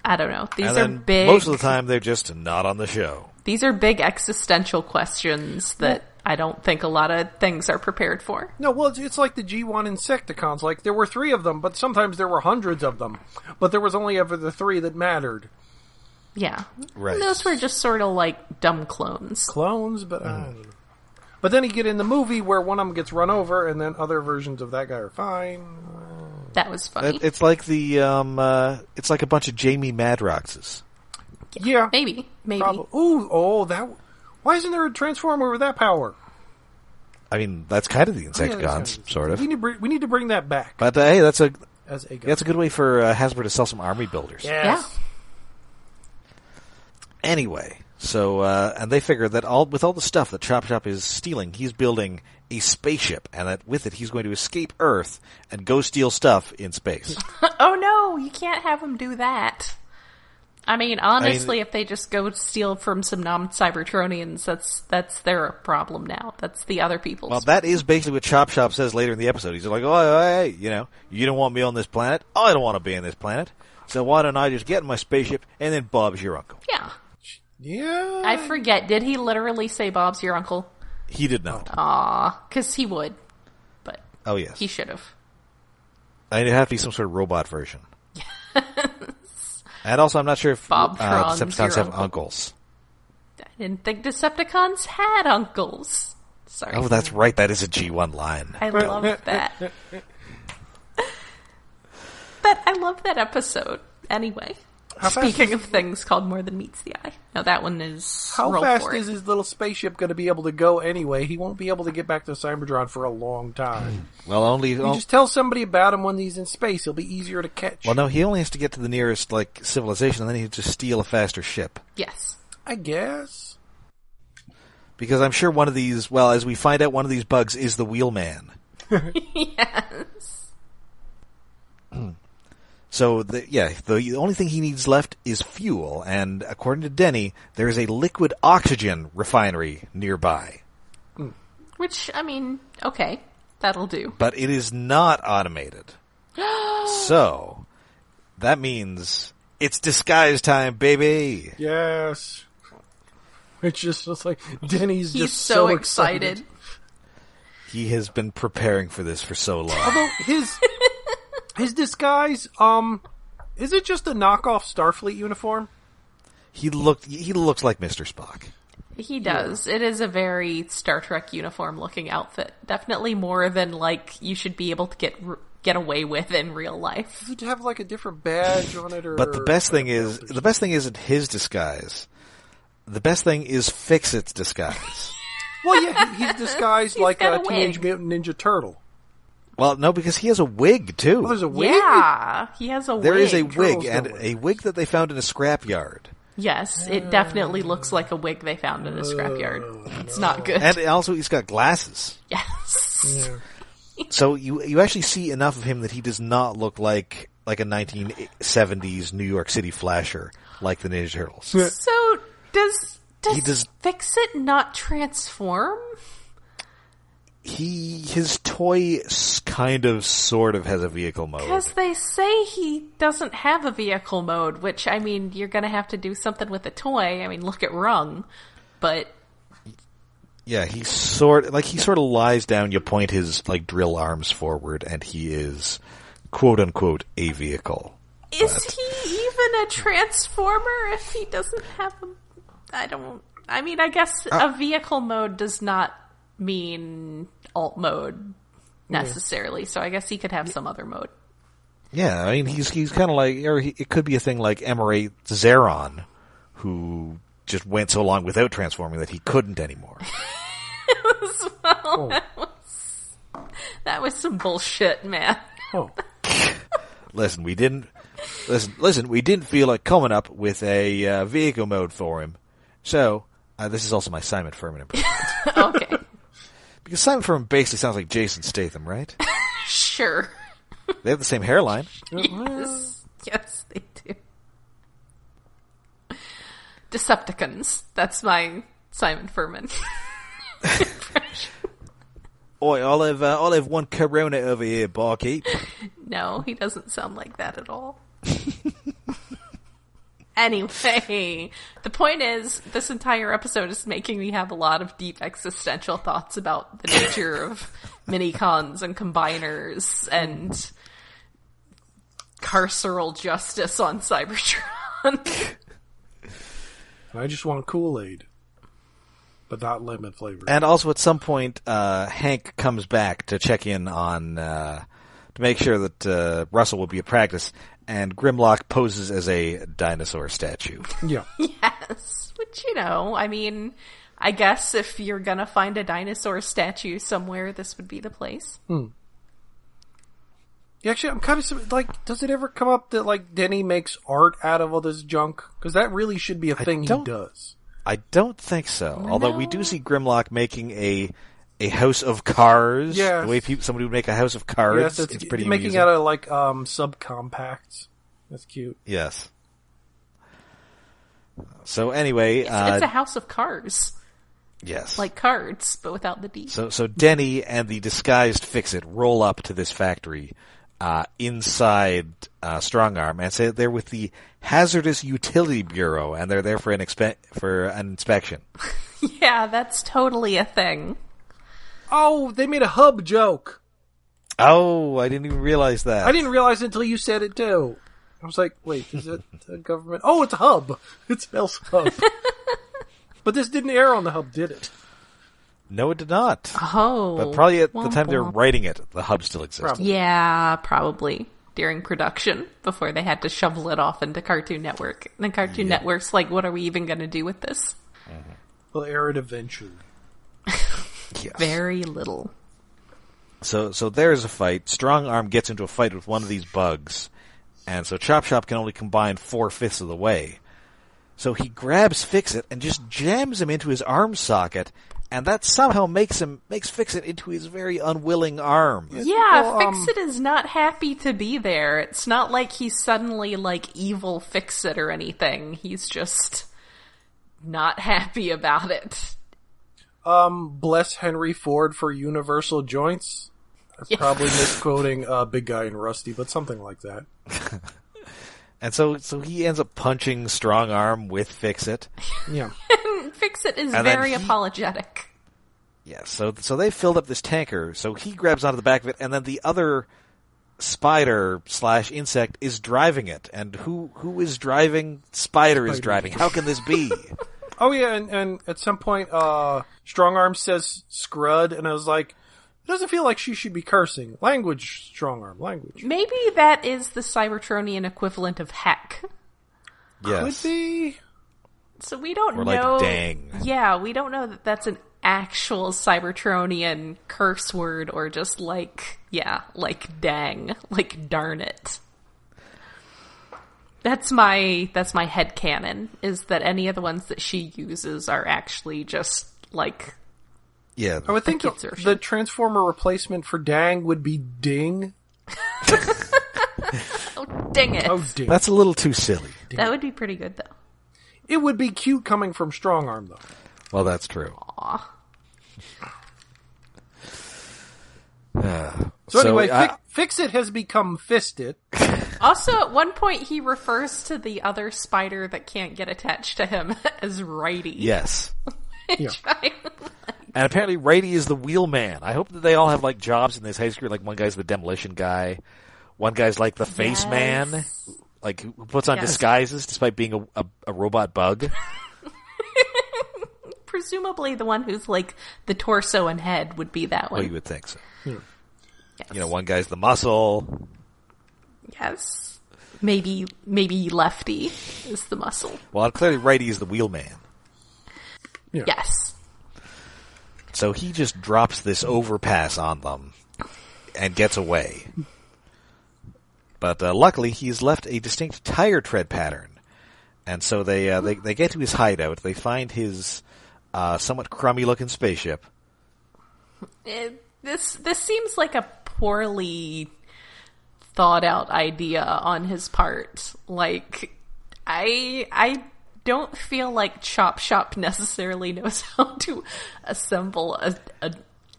I don't know. These are big... Most of the time, they're just not on the show. These are big existential questions that I don't think a lot of things are prepared for. No, well, it's like the G1 Insecticons. Like, there were 3 of them, but sometimes there were hundreds of them. But there was only ever the 3 that mattered. Yeah. Right. And those were just sort of like dumb clones. But But then you get in the movie where one of them gets run over, and then other versions of that guy are fine. That was funny. It's like it's like a bunch of Jamie Madroxes. Yeah. Maybe. Why isn't there a Transformer with that power? I mean, that's kind of the Insecticons, sort of. We need to bring that back. But hey, that's a That's a good way for Hasbro to sell some army builders. Yes. Yeah. Anyway, so and they figure that with all the stuff that Chop Chop is stealing, he's building a spaceship, and that with it he's going to escape Earth and go steal stuff in space. Oh no, you can't have him do that. I mean, honestly, if they just go steal from some non-Cybertronians, that's their problem now. That's the other people's. Well, that is basically what Chop Chop says later in the episode. He's like, "Oh, hey, you don't want me on this planet. I don't want to be on this planet. So why don't I just get in my spaceship and then Bob's your uncle?" Yeah. Yeah. I forget. Did he literally say Bob's your uncle? He did not. Aw, because he would. But oh yes, he should have. It'd have to be some sort of robot version. And also, I'm not sure if Decepticons have uncles. I didn't think Decepticons had uncles. Sorry. Oh, that's right. That is a G1 line. I love that. But I love that episode. Anyway. Speaking of things called More Than Meets the Eye. Now that one is... How fast is his little spaceship going to be able to go anyway? He won't be able to get back to Cybertron for a long time. Well, you just tell somebody about him when he's in space. He'll be easier to catch. Well, no, he only has to get to the nearest civilization, and then he'll just steal a faster ship. Yes. I guess. Because I'm sure one of these... Well, as we find out, one of these bugs is the Wheelman. Yes. So, the only thing he needs left is fuel, and according to Denny, there is a liquid oxygen refinery nearby. Which, I mean, okay, that'll do. But it is not automated. So, that means it's disguise time, baby! Yes. It's just like, Denny's He's just so excited. He has been preparing for this for so long. Although, his disguise, is it just a knockoff Starfleet uniform? He looks like Mr. Spock. He does. Yeah. It is a very Star Trek uniform-looking outfit. Definitely more than you should be able to get away with in real life. You'd have a different badge on it, or. But the best thing isn't his disguise. The best thing is Fixit's disguise. Well, yeah, he's disguised like a Teenage Mutant Ninja Turtle. Well, no, because he has a wig, too. Oh, there's a wig? Yeah, he has a wig. There is a wig, and a wig that they found in a scrapyard. Yes, it definitely looks like a wig they found in a scrapyard. It's not good. And also, he's got glasses. Yes. Yeah. So you actually see enough of him that he does not look like a 1970s New York City flasher like the Ninja Turtles. So does Fixit not transform? His toy kind of sort of has a vehicle mode. Because they say he doesn't have a vehicle mode, which, I mean, you're going to have to do something with the toy. I mean, look at Rung. But yeah, he sort of lies down, you point his drill arms forward, and he is quote unquote a vehicle. Is he even a transformer if he doesn't have I guess a vehicle mode does not mean alt mode necessarily, so I guess he could have some other mode. Yeah, I mean, he's kind of it could be a thing like Emirate Zeron, who just went so long without transforming that he couldn't anymore. That was some bullshit, man. Oh. Listen, we didn't feel like coming up with a vehicle mode for him. So, this is also my Simon Furman impression. Okay. Because Simon Furman basically sounds like Jason Statham, right? Sure. They have the same hairline. Yes, they do. Decepticons. That's my Simon Furman impression. Oi, I'll have one Corona over here, barkeep. No, he doesn't sound like that at all. Anyway, the point is, this entire episode is making me have a lot of deep existential thoughts about the nature of mini-cons and combiners and carceral justice on Cybertron. I just want Kool-Aid, but not lemon flavored. And also, at some point, Hank comes back to check in on to make sure that Russell will be at practice. And Grimlock poses as a dinosaur statue. Yeah. Yes. Which, I mean, I guess if you're gonna find a dinosaur statue somewhere, this would be the place. Yeah, actually, I'm kind of does it ever come up that Denny makes art out of all this junk? Because that really should be a thing he does. I don't think so. No. Although we do see Grimlock making a house of cars. Yes. The way somebody would make a house of cards. Yes, it's pretty making amusing. out of subcompacts. That's cute. Yes. So anyway, it's a house of cars. Yes. Like cards, but without the D. So Denny and the disguised Fixit roll up to this factory inside Strongarm and say they're with the Hazardous Utility Bureau and they're there for an inspection. Yeah, that's totally a thing. Oh, they made a hub joke. Oh, I didn't even realize that. I didn't realize it until you said it too. I was like, wait, is it a government? Oh, it's a hub. It's Bell's hub. But this didn't air on the hub, did it? No, it did not. Oh. But probably at the time they were writing it, the hub still existed. Probably. Yeah, probably. During production, before they had to shovel it off into Cartoon Network. And then Cartoon Network's like, what are we even going to do with this? Mm-hmm. We'll air it eventually. Yes. Very little. So there's a fight. Strong Arm gets into a fight with one of these bugs, and so Chop Chop can only combine 4/5 of the way. So he grabs Fixit and just jams him into his arm socket, and that somehow makes Fixit into his very unwilling arm. Yeah, Fixit is not happy to be there. It's not like he's suddenly evil Fixit or anything. He's just not happy about it. Bless Henry Ford for universal joints. That's probably misquoting Big Guy and Rusty, but something like that. And so he ends up punching Strong Arm with Fixit. Yeah. And Fixit is very apologetic. Yeah, so they filled up this tanker, so he grabs onto the back of it, and then the other spider/insect is driving it. And who is driving? Spider is driving. How can this be? Oh yeah, and at some point, Strong Arm says "scrud," and I was like, it doesn't feel like she should be cursing. Language, Strong Arm, language. Maybe that is the Cybertronian equivalent of heck. Yes. Could be. So we don't or know. Dang. Yeah, we don't know that that's an actual Cybertronian curse word or just like dang, like darn it. That's my headcanon, is that any of the ones that she uses are actually just like... Yeah. I would think the Transformer replacement for dang would be ding. Oh, dang it. Oh, ding. That's a little too silly. That would be pretty good, though. It would be cute coming from Strongarm, though. Well, that's true. Aw. So anyway, Fixit has become Fistit. Also, at one point, he refers to the other spider that can't get attached to him as Righty. Yes. Yeah. And apparently Righty is the wheelman. I hope that they all have like jobs in this high school. Like one guy's the demolition guy. One guy's like the face man. Like who puts on disguises despite being a robot bug. Presumably the one who's like the torso and head would be that one. Well, you would think so. Yeah. Yes. You know, one guy's the muscle. Yes. Maybe Lefty is the muscle. Well, clearly Righty is the wheelman. Yeah. Yes. So he just drops this overpass on them and gets away. But luckily, he's left a distinct tire tread pattern. And so they get to his hideout. They find his somewhat crummy-looking spaceship. This seems like a poorly thought-out idea on his part. Like, I don't feel like Chop Shop necessarily knows how to assemble a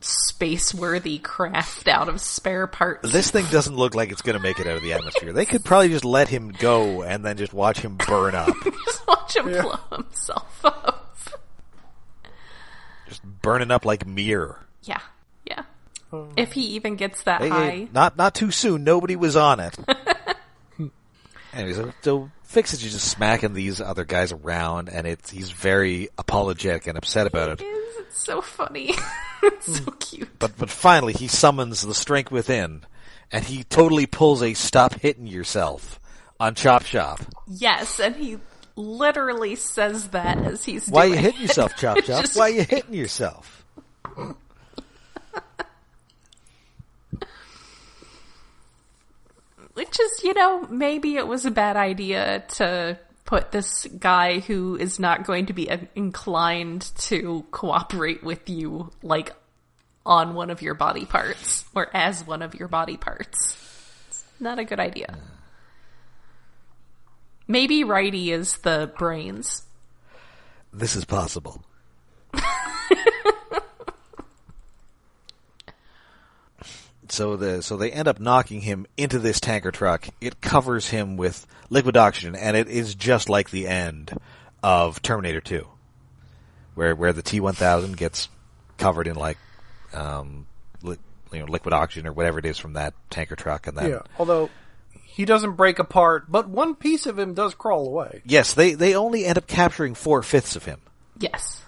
space-worthy craft out of spare parts. This thing doesn't look like it's going to make it out of the atmosphere. They could probably just let him go and then just watch him burn up. Just watch him blow himself up. Just burning up like Mir. Yeah. If he even gets that high. Hey, not too soon. Nobody was on it. Anyways, so Fixit is just smacking these other guys around, and he's very apologetic and upset about it. It is. It's so funny. It's so cute. But finally, he summons the strength within, and he totally pulls a stop hitting yourself on Chop Shop. Yes, and he literally says that as he's Why doing you hitting yourself, Chop Shop? Just... Why you hitting yourself? Which is, maybe it was a bad idea to put this guy who is not going to be inclined to cooperate with you, like, on one of your body parts, or as one of your body parts. It's not a good idea. Maybe Righty is the brains. This is possible. So they end up knocking him into this tanker truck. It covers him with liquid oxygen, and it is just like the end of Terminator 2, where the T-1000 gets covered in like liquid oxygen or whatever it is from that tanker truck, and then although he doesn't break apart, but one piece of him does crawl away. Yes, they only end up capturing 4/5 of him. Yes.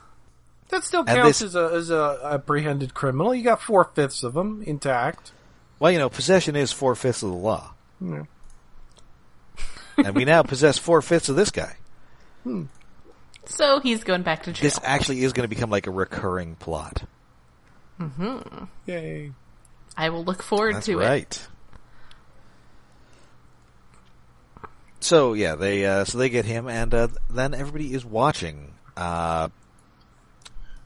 That still counts as a apprehended criminal. You got 4/5 of him intact. Well, possession is 4/5 of the law. Yeah. And we now possess 4/5 of this guy. So he's going back to jail. This actually is going to become like a recurring plot. Mm-hmm. Yay. I will look forward to it. That's right. So, yeah, they get him, and then everybody is watching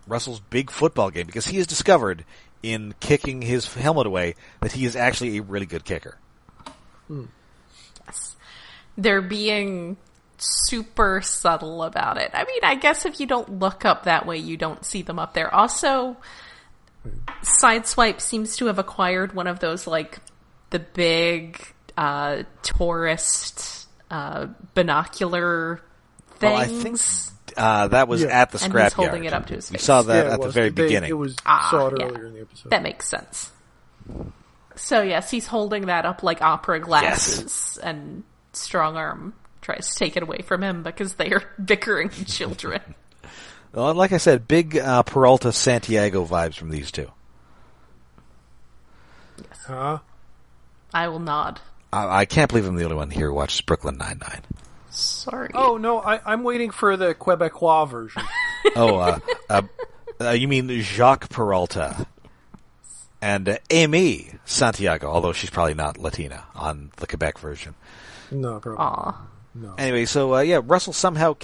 Russell's big football game, because he has discovered, in kicking his helmet away, that he is actually a really good kicker. Yes. They're being super subtle about it. I mean, I guess if you don't look up that way, you don't see them up there. Also, Sideswipe seems to have acquired one of those, like, the big tourist binocular things. Well, I think that was at the scrapyard. And he's holding it up to his face. We saw that at the very beginning. It was saw it earlier in the episode. That makes sense. So yes, he's holding that up like opera glasses, and Strongarm tries to take it away from him because they are bickering children. Well, like I said, big Peralta Santiago vibes from these two. Yes. Huh? I will nod. I can't believe I'm the only one here who watches Brooklyn Nine-Nine. Sorry. Oh, no, I'm waiting for the Quebecois version. You mean Jacques Peralta and Amy Santiago, although she's probably not Latina on the Quebec version. No, probably. Aww. No. Anyway, so Russell somehow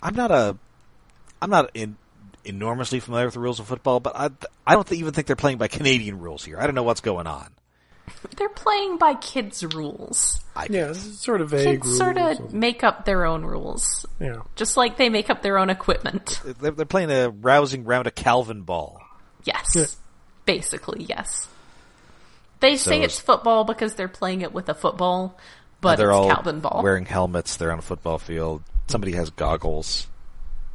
I'm not enormously familiar with the rules of football, but I don't even think they're playing by Canadian rules here. I don't know what's going on. They're playing by kids' rules. It's sort of vague kids rules. Sort of make up their own rules. Yeah. Just like they make up their own equipment. They're playing a rousing round of Calvin ball. Yes. Yeah. Basically, yes. They say it's football because they're playing it with a football, but they're it's all Calvin ball. Wearing helmets, they're on a football field. Somebody has goggles.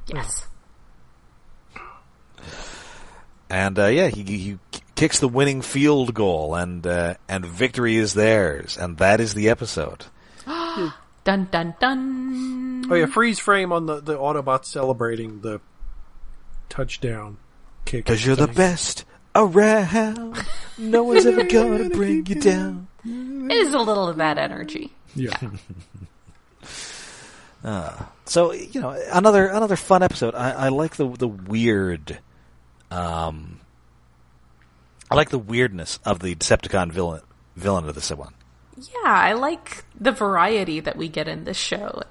Yes. And he kicks the winning field goal, and victory is theirs, and that is the episode. Dun dun dun. Oh yeah, freeze frame on the Autobots celebrating the touchdown kick. Because you're the best around. No one's ever gonna bring you down. It is a little of that energy. Yeah. So another fun episode. I like the weird. I like the weirdness of the Decepticon villain of this one. Yeah, I like the variety that we get in this show.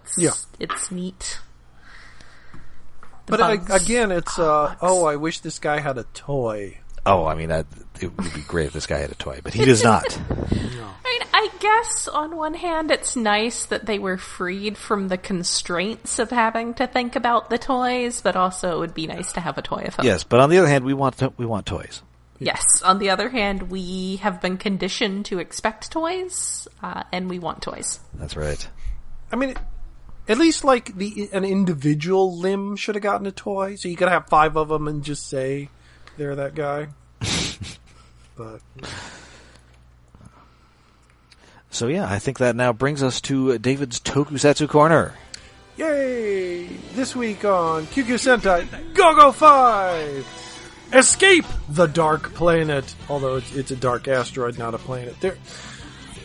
It's neat. But again, it's I wish this guy had a toy. Oh, I mean, it would be great if this guy had a toy, but he does not. No. I guess on one hand, it's nice that they were freed from the constraints of having to think about the toys, but also it would be nice to have a toy of him. Yes, but on the other hand, we want toys. Yes. On the other hand, we have been conditioned to expect toys, and we want toys. That's right. I mean, at least like an individual limb should have gotten a toy, so you could have 5 of them and just say they're that guy. But. So yeah, I think that now brings us to David's Tokusatsu Corner. Yay! This week on QQ Sentai, Go-Go 5! Escape the Dark Planet! Although it's a dark asteroid, not a planet.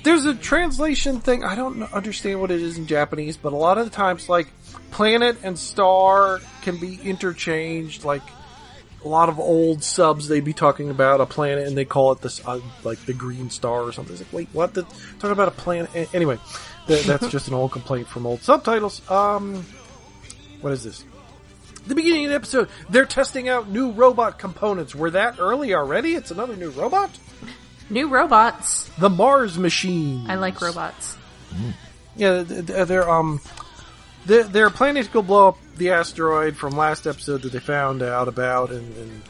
There's a translation thing, I don't understand what it is in Japanese, but a lot of the times, like, planet and star can be interchanged, like, a lot of old subs, they'd be talking about a planet and they call it this, like the green star or something. It's like, wait, what? Talking about a planet? Anyway, that's just an old complaint from old subtitles. What is this? The beginning of the episode, they're testing out new robot components. We're that early already? It's another new robot? New robots. The Mars Machines. I like robots. Yeah, they're planning to go blow up the asteroid from last episode that they found out about, and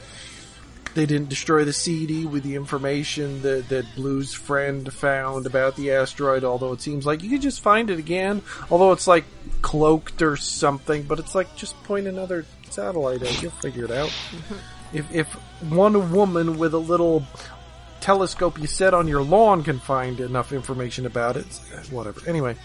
they didn't destroy the CD with the information that Blue's friend found about the asteroid, although it seems like you could just find it again, although it's like cloaked or something, but it's like just point another satellite at, you'll figure it out. If one woman with a little telescope you set on your lawn can find enough information about it, whatever. Anyway.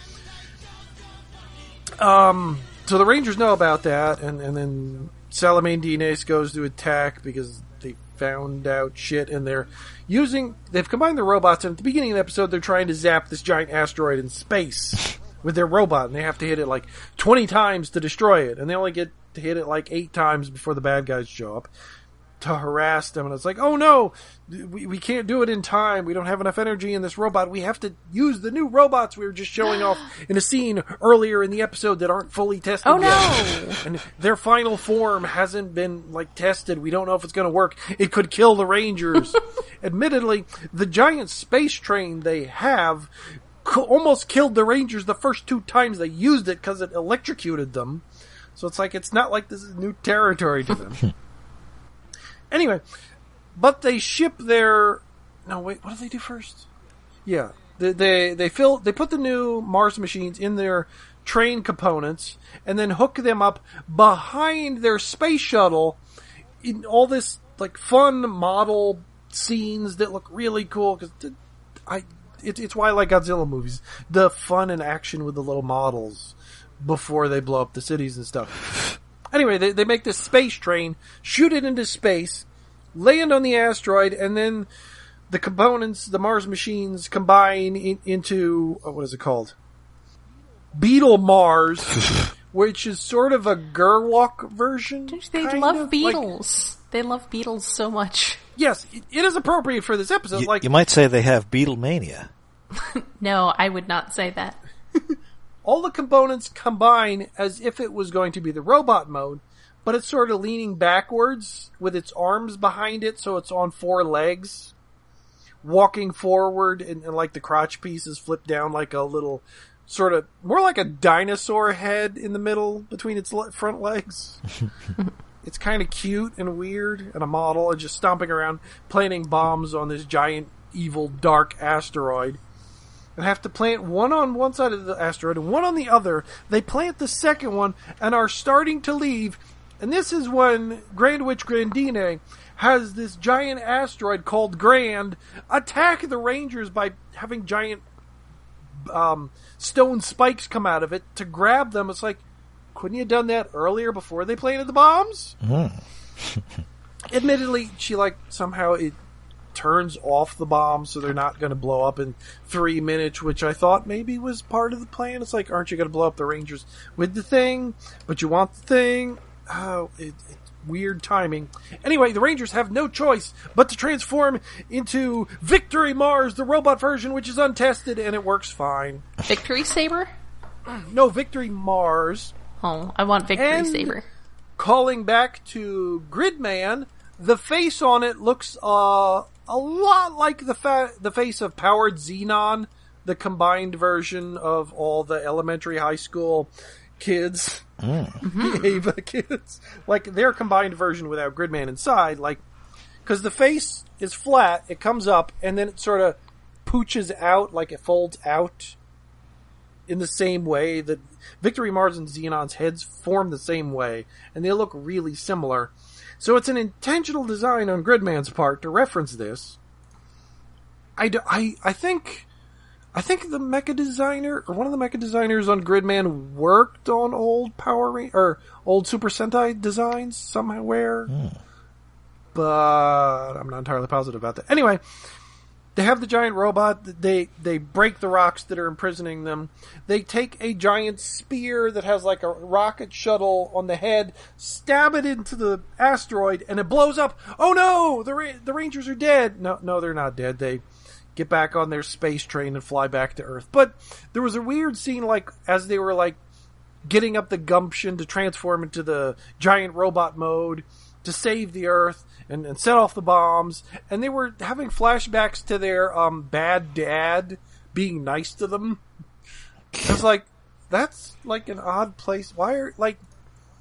So the Rangers know about that, and then Salamane Dines goes to attack because they found out shit, and they've combined the robots, and at the beginning of the episode they're trying to zap this giant asteroid in space with their robot, and they have to hit it like 20 times to destroy it, and they only get to hit it like 8 times before the bad guys show up to harass them, and it's like, oh no, we can't do it in time, we don't have enough energy in this robot, we have to use the new robots we were just showing off in a scene earlier in the episode that aren't fully tested yet. No! And their final form hasn't been like tested, we don't know if it's going to work, it could kill the Rangers. Admittedly, the giant space train they have almost killed the Rangers the first 2 times they used it because it electrocuted them, so it's like, it's not like this is new territory to them. Anyway, but they ship their... No, wait, what do they do first? Yeah, they put the new Mars Machines in their train components and then hook them up behind their space shuttle in all this like fun model scenes that look really cool. Because it's why I like Godzilla movies. The fun and action with the little models before they blow up the cities and stuff. Anyway, they make this space train, shoot it into space, land on the asteroid, and then the components, the Mars Machines, combine into, what is it called? Beetle Mars, which is sort of a Gerwalk version. They love beetles. They love Beatles so much. Yes, it is appropriate for this episode. You might say they have Beatlemania. No, I would not say that. All the components combine as if it was going to be the robot mode, but it's sort of leaning backwards with its arms behind it, so it's on 4 legs, walking forward, and like the crotch piece is flipped down like a little, sort of, more like a dinosaur head in the middle between its front legs. It's kind of cute and weird, and a model is just stomping around, planting bombs on this giant, evil, dark asteroid. And have to plant one on one side of the asteroid and one on the other. They plant the second one and are starting to leave. And this is when Grand Witch Grandine has this giant asteroid called Grand attack the Rangers by having giant stone spikes come out of it to grab them. It's like, couldn't you have done that earlier before they planted the bombs? Admittedly, she somehow it turns off the bombs so they're not going to blow up in 3 minutes, which I thought maybe was part of the plan. It's like, aren't you going to blow up the Rangers with the thing? But you want the thing? Oh, it's weird timing. Anyway, the Rangers have no choice but to transform into Victory Mars, the robot version, which is untested, and it works fine. Victory Saber? No, Victory Mars. Oh, I want Victory Saber. Calling back to Gridman, the face on it looks a lot like the face of Powered Xenon, the combined version of all the elementary high school kids, the Ava kids. Like their combined version without Gridman inside, because the face is flat, it comes up, and then it sort of pooches out, like it folds out in the same way that Victory Mars and Xenon's heads form the same way, and they look really similar. So it's an intentional design on Gridman's part to reference this. I think the mecha designer, or one of the mecha designers on Gridman worked on old old Super Sentai designs somewhere. But I'm not entirely positive about that. Anyway, they have the giant robot. They break the rocks that are imprisoning them. They take a giant spear that has like a rocket shuttle on the head, stab it into the asteroid, and it blows up. Oh no! The Rangers are dead. No, they're not dead. They get back on their space train and fly back to Earth. But there was a weird scene, as they were getting up the gumption to transform into the giant robot mode to save the Earth and set off the bombs, and they were having flashbacks to their bad dad being nice to them. I was like, that's an odd place. Why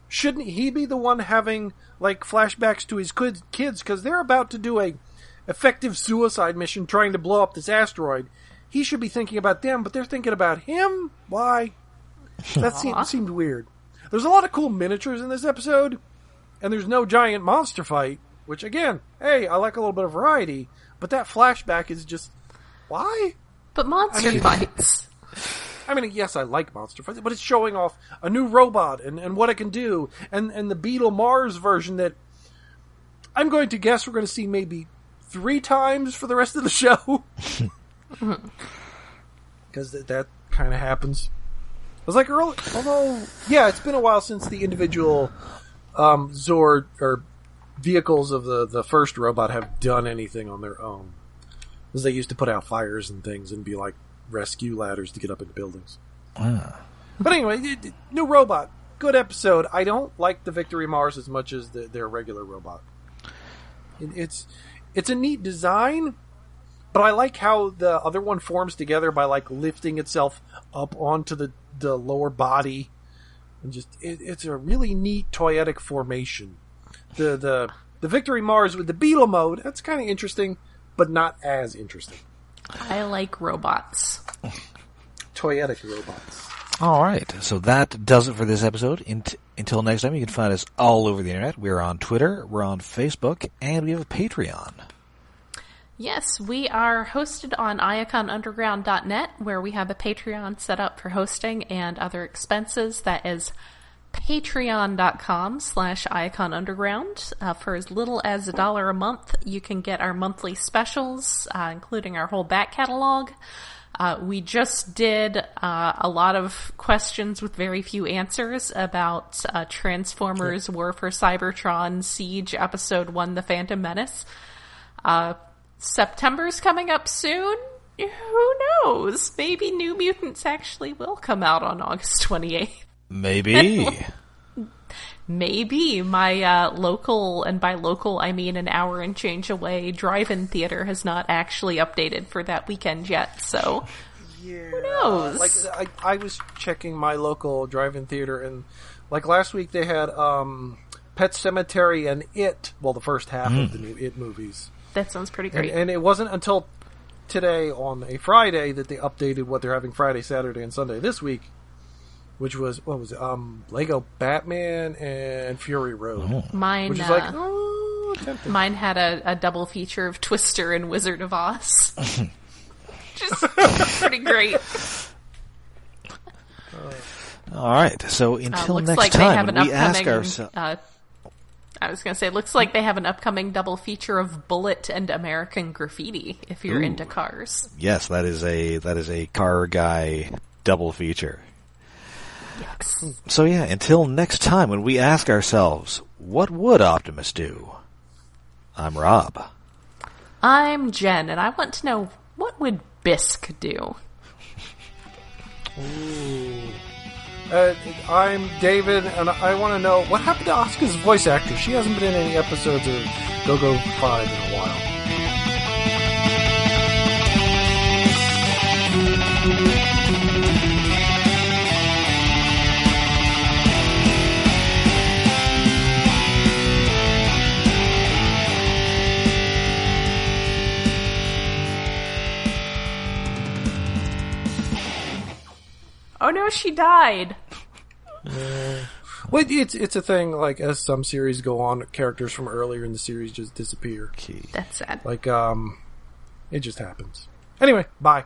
shouldn't he be the one having flashbacks to his kids? Because they're about to do a effective suicide mission trying to blow up this asteroid. He should be thinking about them, but they're thinking about him? Why? That seemed weird. There's a lot of cool miniatures in this episode, and there's no giant monster fight, which again, hey, I like a little bit of variety, but that flashback is just, why? But monster fights. Yes, I like monster fights, but it's showing off a new robot and what it can do, and the Beetle Mars version that I'm going to guess we're going to see maybe 3 times for the rest of the show. Because that kind of happens. I was although, yeah, it's been a while since the individual Zord, or vehicles of the first robot have done anything on their own. Because they used to put out fires and things and be like rescue ladders to get up into buildings. But anyway, new robot. Good episode. I don't like the Victory Mars as much as their regular robot. It's a neat design, but I like how the other one forms together by lifting itself up onto the lower body. And just it's a really neat toyetic formation. The Victory Mars with the Beetle mode, that's kind of interesting, but not as interesting. I like robots. Toyetic robots. All right, so that does it for this episode. Until next time, you can find us all over the internet. We're on Twitter, we're on Facebook, and we have a Patreon. Yes, we are hosted on iaconunderground.net, where we have a Patreon set up for hosting and other expenses. That is patreon.com/iaconunderground. For as little as $1 a month, you can get our monthly specials, including our whole back catalog. We just did a lot of questions with very few answers about Transformers War for Cybertron Siege Episode 1, The Phantom Menace. September's coming up soon. Who knows? Maybe New Mutants actually will come out on August 28th. Maybe. Maybe. My local, and by local I mean an hour and change away, drive-in theater has not actually updated for that weekend yet, so who knows? Like, I was checking my local drive-in theater, and like last week they had Pet Sematary and It, well, the first half of the new It movies. That sounds pretty great. And it wasn't until today on a Friday that they updated what they're having Friday, Saturday, and Sunday this week, which was, what was it, Lego Batman and Fury Road. Mine, which is like, mine had a double feature of Twister and Wizard of Oz. Just pretty great. All right, so until looks next like time, they have when we ask ourselves... I was going to say, it looks like they have an upcoming double feature of Bullet and American Graffiti, if you're into cars. Yes, that is a car guy double feature. Yes. So yeah, until next time when we ask ourselves, what would Optimus do? I'm Rob. I'm Jen, and I want to know, what would Bisk do? Ooh. I'm David, and I want to know what happened to Asuka's voice actress. She hasn't been in any episodes of Go-Go 5 in a while. Oh no, she died. Well, it's a thing, like, as some series go on, characters from earlier in the series just disappear. That's sad. Like, it just happens. Anyway, bye.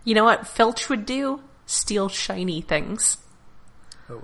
You know what Filch would do? Steal shiny things. Oh,